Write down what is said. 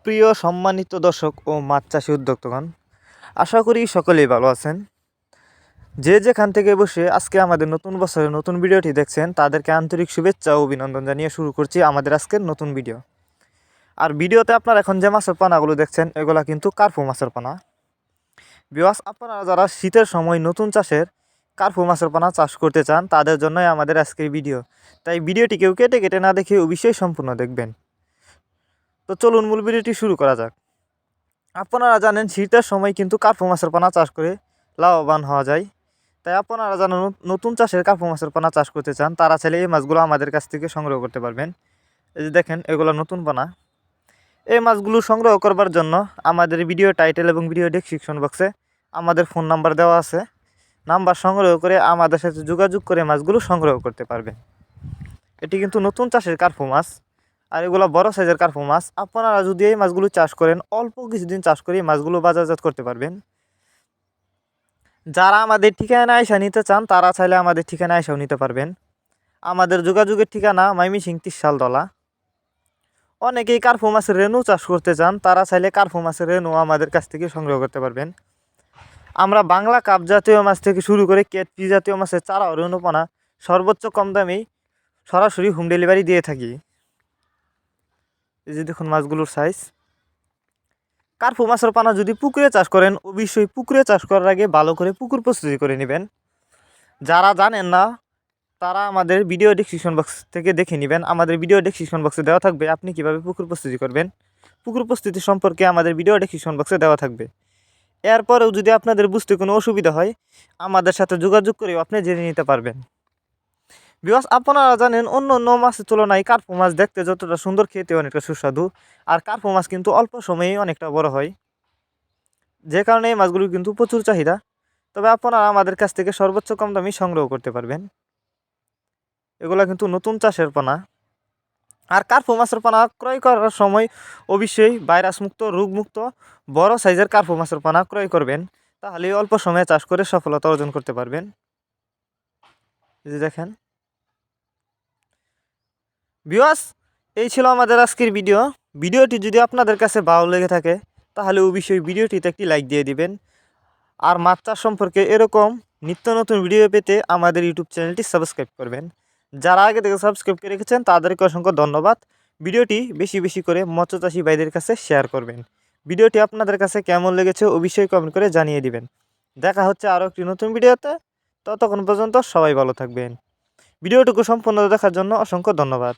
সুপ্রিয় সম্মানিত দর্শক ও মাছ চাষী উদ্যোক্তাগণ, আশা করি সকলেই ভালো আছেন। যে যেখান থেকে বসে আজকে আমাদের নতুন বছরের নতুন ভিডিওটি দেখছেন তাদেরকে আন্তরিক শুভেচ্ছা ও অভিনন্দন জানিয়ে শুরু করছি আমাদের আজকের নতুন ভিডিও। আর ভিডিওতে আপনারা এখন যে মাছের পানাগুলো দেখছেন এগুলা কিন্তু কার্পু মাছের পানা। ভিউয়ার্স, আপনারা যারা শীতের সময় নতুন চাষের কার্পু মাছের পানা চাষ করতে চান তাদের জন্যই আমাদের আজকের ভিডিও। তাই ভিডিওটি কেউ কেটে কেটে না দেখে অবশ্যই সম্পূর্ণ দেখবেন। তো চলুন মূল ভিডিওটি শুরু করা যাক। আপনারা জানেন শীতের সময় কিন্তু কার্পু মাছের পানা চাষ করে লাভবান হওয়া যায়। তাই আপনারা যারা নতুন চাষের কার্পু মাছের পানা চাষ করতে চান তারা চাইলে এই মাছগুলো আমাদের কাছ থেকে সংগ্রহ করতে পারবেন। এই যে দেখেন, এগুলো নতুন পানা। এই মাছগুলো সংগ্রহ করবার জন্য আমাদের ভিডিও টাইটেল এবং ভিডিও ডেসক্রিপশন বক্সে আমাদের ফোন নাম্বার দেওয়া আছে। নাম্বার সংগ্রহ করে আমাদের সাথে যোগাযোগ করে মাছগুলো সংগ্রহ করতে পারবেন। এটি কিন্তু নতুন চাষের কার্পু মাছ, আর এগুলো বড় সাইজের কার্পু মাছ। আপনারা যদি এই মাছগুলো চাষ করেন অল্প কিছুদিন চাষ করে মাছগুলো বাজারজাত করতে পারবেন। যারা আমাদের ঠিকানায় আইসা নিতে চান তারা চাইলে আমাদের ঠিকানায় আইসাও নিতে পারবেন। আমাদের যোগাযোগের ঠিকানা ময়মনসিংহ তিরশালতলা। অনেকেই কার্পু মাছের রেনু চাষ করতে চান, তারা চাইলে কার্পু মাছের রেনু আমাদের কাছ থেকে সংগ্রহ করতে পারবেন। আমরা বাংলা কাপ জাতীয় মাছ থেকে শুরু করে কেটপি জাতীয় মাছের চারা ও রেনুপানা সর্বোচ্চ কম দামেই সরাসরি হোম ডেলিভারি দিয়ে থাকি। এই যে দেখুন মাছগুলোর সাইজ। কার্পু মাছের পানা যদি পুকুরে চাষ করেন অবশ্যই পুকুরে চাষ করার আগে ভালো করে পুকুর প্রস্তুতি করে নেবেন। যারা জানেন না তারা আমাদের ভিডিও ডেসক্রিপশন বক্স থেকে দেখে নেবেন। আমাদের ভিডিও ডেসক্রিপশন বক্সে দেওয়া থাকবে আপনি কিভাবে পুকুর প্রস্তুতি করবেন। পুকুর প্রস্তুতি সম্পর্কে আমাদের ভিডিও ডেসক্রিপশন বক্সে দেওয়া থাকবে। এরপরেও যদি আপনাদের বুঝতে কোনো অসুবিধা হয় আমাদের সাথে যোগাযোগ করেও আপনি জেনে নিতে পারবেন। বিকজ আপনারা জানেন অন্য অন্য মাছের তুলনায় কার্পু মাছ দেখতে যতটা সুন্দর, খেতে অনেকটা সুস্বাদু। আর কার্পু মাছ কিন্তু অল্প সময়েই অনেকটা বড় হয়, যে কারণে এই মাছগুলো কিন্তু প্রচুর চাহিদা। তবে আপনারা আমাদের কাছ থেকে সর্বোচ্চ কম দামে সংগ্রহ করতে পারবেন। এগুলো কিন্তু নতুন চাষের পানা। আর কার্পু মাছের পানা ক্রয় করার সময় অবশ্যই ভাইরাসমুক্ত, রোগমুক্ত বড় সাইজের কার্পু মাছের পানা ক্রয় করবেন, তাহলে অল্প সময়ে চাষ করে সফলতা অর্জন করতে পারবেন। এই যে দেখেন ভিউয়ার্স, এই ছিল আমাদের আজকের ভিডিও। ভিডিওটি যদি আপনাদের কাছে ভালো লেগে থাকে তাহলে অবশ্যই ভিডিওটিতে একটি লাইক দিয়ে দিবেন। আর মাছ চাষ সম্পর্কে এরকম নিত্য নতুন ভিডিও পেতে আমাদের ইউটিউব চ্যানেলটি সাবস্ক্রাইব করবেন। যারা আগে থেকে সাবস্ক্রাইব করে রেখেছেন তাদেরকে অসংখ্য ধন্যবাদ। ভিডিওটি বেশি বেশি করে মৎস্যচাষী ভাইদের কাছে শেয়ার করবেন। ভিডিওটি আপনাদের কাছে কেমন লেগেছে অবশ্যই কমেন্ট করে জানিয়ে দিবেন। দেখা হচ্ছে আরও একটি নতুন ভিডিওতে। ততক্ষণ পর্যন্ত সবাই ভালো থাকবেন। ভিডিওটুকু সম্পূর্ণ দেখার জন্য অসংখ্য ধন্যবাদ।